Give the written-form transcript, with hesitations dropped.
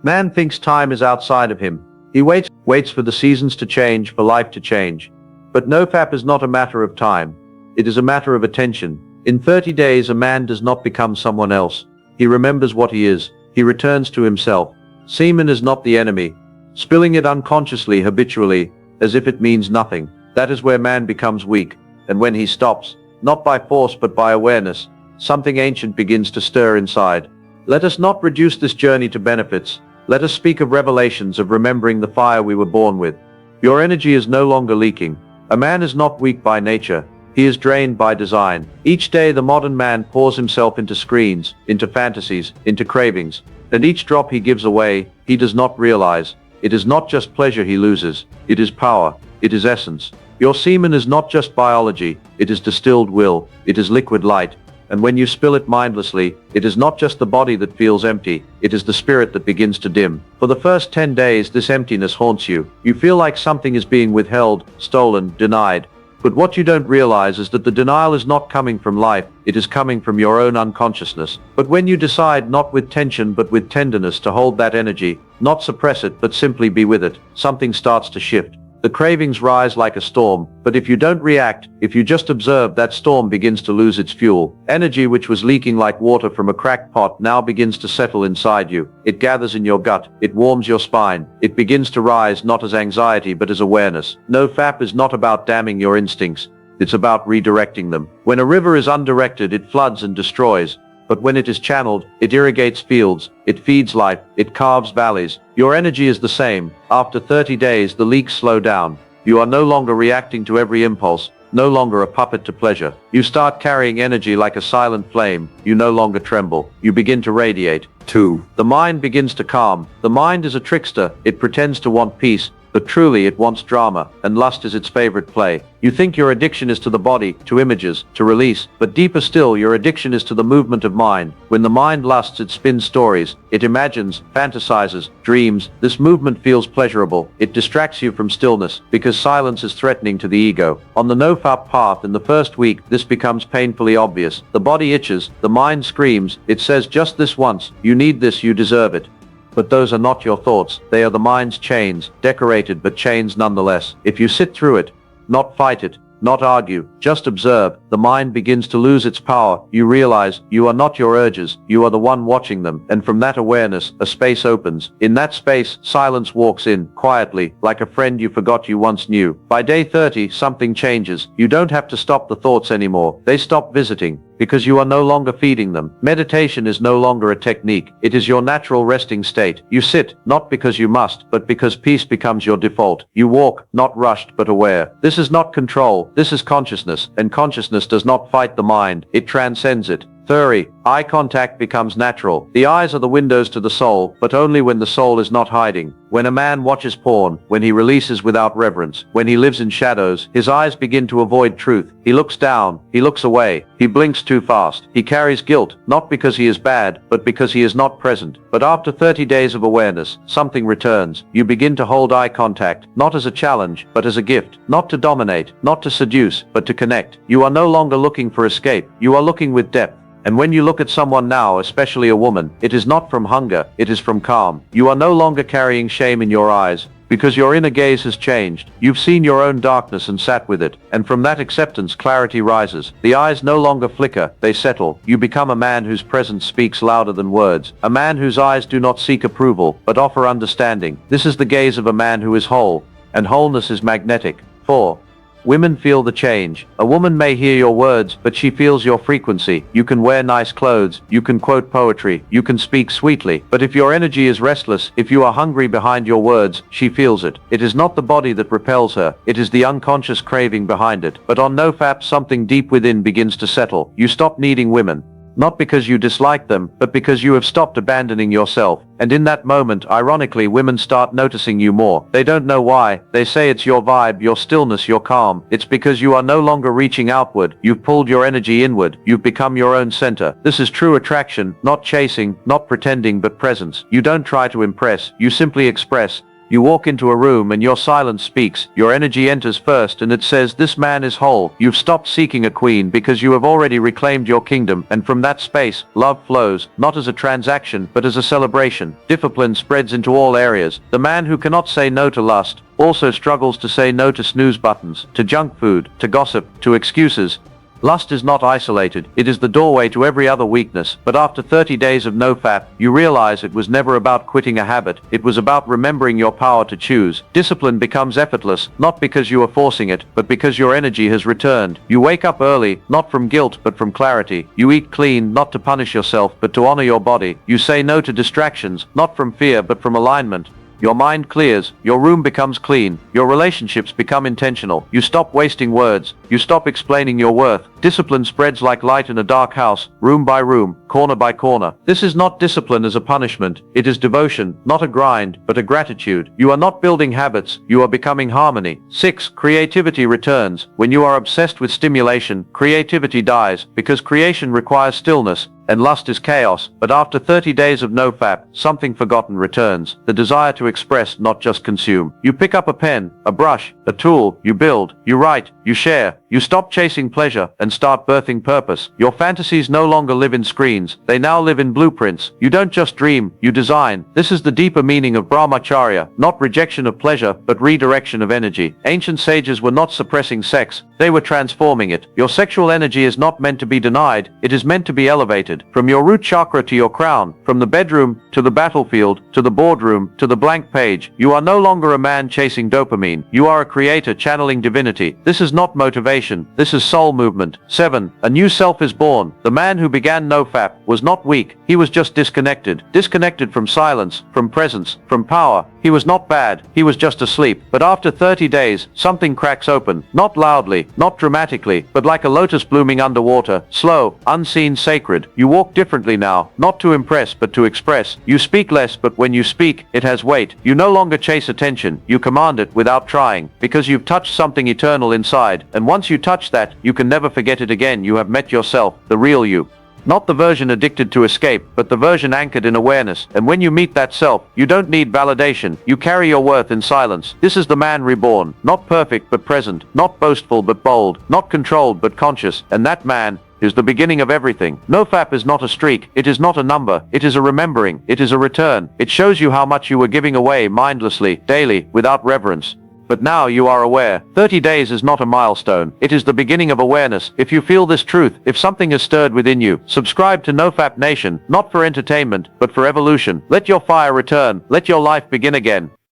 Man thinks time is outside of him. He waits for the seasons to change, for life to change. But NoFap is not a matter of time. It is a matter of attention. In 30 days a man does not become someone else. He remembers what he is. He returns to himself. Semen is not the enemy. Spilling it unconsciously, habitually, as if it means nothing. That is where man becomes weak. And when he stops, not by force but by awareness, something ancient begins to stir inside. Let us not reduce this journey to benefits. Let us speak of revelations, of remembering the fire we were born with. Your energy is no longer leaking. A man is not weak by nature. He is drained by design. Each day the modern man pours himself into screens, into fantasies, into cravings. And each drop he gives away, he does not realize. It is not just pleasure he loses. It is power. It is essence. Your semen is not just biology. It is distilled will. It is liquid light. And when you spill it mindlessly, it is not just the body that feels empty. It is the spirit that begins to dim. For the first 10 days this emptiness haunts you. You feel like something is being withheld, stolen, denied. But what you don't realize is that the denial is not coming from life, it is coming from your own unconsciousness. But when you decide, not with tension but with tenderness, to hold that energy, not suppress it but simply be with it, something starts to shift. The cravings rise like a storm, but if you don't react, if you just observe, that storm begins to lose its fuel. Energy which was leaking like water from a cracked pot now begins to settle inside you. It gathers in your gut, it warms your spine, it begins to rise not as anxiety but as awareness. NoFap is not about damming your instincts, it's about redirecting them. When a river is undirected, it floods and destroys. But when it is channeled, it irrigates fields, it feeds life, it carves valleys. Your energy is the same. After 30 days the leaks slow down. You are no longer reacting to every impulse, no longer a puppet to pleasure. You start carrying energy like a silent flame. You no longer tremble. You begin to radiate. 2. The mind begins to calm. The mind is a trickster. It pretends to want peace, but truly it wants drama, and lust is its favorite play. You think your addiction is to the body, to images, to release, but deeper still your addiction is to the movement of mind. When the mind lusts, it spins stories, it imagines, fantasizes, dreams. This movement feels pleasurable. It distracts you from stillness, because silence is threatening to the ego. On the NoFap path in the first week, this becomes painfully obvious. The body itches, the mind screams, it says just this once, you need this, you deserve it. But those are not your thoughts, they are the mind's chains, decorated but chains nonetheless. If you sit through it, not fight it, not argue, just observe, the mind begins to lose its power. You realize, you are not your urges, you are the one watching them, and from that awareness, a space opens. In that space, silence walks in, quietly, like a friend you forgot you once knew. By day 30, something changes. You don't have to stop the thoughts anymore. They stop visiting, because you are no longer feeding them. Meditation is no longer a technique. It is your natural resting state. You sit, not because you must, but because peace becomes your default. You walk, not rushed but aware. This is not control, this is consciousness, and consciousness does not fight the mind, it transcends it. 30. Eye contact becomes natural. The eyes are the windows to the soul, but only when the soul is not hiding. When a man watches porn, when he releases without reverence, when he lives in shadows, his eyes begin to avoid truth. He looks down, he looks away, he blinks too fast. He carries guilt, not because he is bad, but because he is not present. But after 30 days of awareness, something returns. You begin to hold eye contact, not as a challenge, but as a gift. Not to dominate, not to seduce, but to connect. You are no longer looking for escape, you are looking with depth. And when you look at someone now, especially a woman, it is not from hunger, it is from calm. You are no longer carrying shame in your eyes, because your inner gaze has changed. You've seen your own darkness and sat with it, and from that acceptance clarity rises. The eyes no longer flicker, they settle. You become a man whose presence speaks louder than words, a man whose eyes do not seek approval, but offer understanding. This is the gaze of a man who is whole, and wholeness is magnetic. 4. Women feel the change. A woman may hear your words, but she feels your frequency. You can wear nice clothes, you can quote poetry, you can speak sweetly, but if your energy is restless, if you are hungry behind your words, she feels it. It is not the body that repels her, it is the unconscious craving behind it. But on NoFap, something deep within begins to settle. You stop needing women. Not because you dislike them, but because you have stopped abandoning yourself. And in that moment, ironically, women start noticing you more. They don't know why. They say it's your vibe, your stillness, your calm. It's because you are no longer reaching outward. You've pulled your energy inward. You've become your own center. This is true attraction, not chasing, not pretending, but presence. You don't try to impress. You simply express. You walk into a room and your silence speaks. Your energy enters first and it says, this man is whole. You've stopped seeking a queen because you have already reclaimed your kingdom, and from that space, love flows, not as a transaction, but as a celebration. Discipline spreads into all areas. The man who cannot say no to lust also struggles to say no to snooze buttons, to junk food, to gossip, to excuses. Lust is not isolated, it is the doorway to every other weakness, but after 30 days of NoFap, you realize it was never about quitting a habit, it was about remembering your power to choose. Discipline becomes effortless, not because you are forcing it, but because your energy has returned. You wake up early, not from guilt, but from clarity. You eat clean, not to punish yourself, but to honor your body. You say no to distractions, not from fear, but from alignment. Your mind clears, your room becomes clean, your relationships become intentional, you stop wasting words, you stop explaining your worth. Discipline spreads like light in a dark house, room by room, corner by corner. This is not discipline as a punishment, it is devotion, not a grind, but a gratitude. You are not building habits, you are becoming harmony. 6. Creativity returns. When you are obsessed with stimulation, creativity dies, because creation requires stillness, and lust is chaos. But after 30 days of NoFap, something forgotten returns. The desire to express, not just consume. You pick up a pen, a brush, a tool, you build, you write, you share. You stop chasing pleasure and start birthing purpose. Your fantasies no longer live in screens, they now live in blueprints. You don't just dream, you design. This is the deeper meaning of brahmacharya, not rejection of pleasure, but redirection of energy. Ancient sages were not suppressing sex, they were transforming it. Your sexual energy is not meant to be denied, it is meant to be elevated. From your root chakra to your crown, from the bedroom to the battlefield, to the boardroom, to the blank page, you are no longer a man chasing dopamine. You are a creator channeling divinity. This is not motivation, this is soul movement. 7. A new self is born. The man who began NoFap was not weak, he was just disconnected. Disconnected from silence, from presence, from power. He was not bad, he was just asleep. But after 30 days, something cracks open. Not loudly, not dramatically, but like a lotus blooming underwater, slow, unseen, sacred. You walk differently now, not to impress but to express. You speak less, but when you speak, it has weight. You no longer chase attention, you command it without trying, because you've touched something eternal inside, and once you touch that, you can never forget it again. You have met yourself, the real you. Not the version addicted to escape, but the version anchored in awareness. And when you meet that self, you don't need validation. You carry your worth in silence. This is the man reborn. Not perfect, but present. Not boastful, but bold. Not controlled, but conscious. And that man is the beginning of everything. NoFap is not a streak. It is not a number. It is a remembering. It is a return. It shows you how much you were giving away mindlessly, daily, without reverence. But now you are aware. 30 days is not a milestone. It is the beginning of awareness. If you feel this truth, if something has stirred within you, subscribe to NoFap Nation, not for entertainment, but for evolution. Let your fire return. Let your life begin again.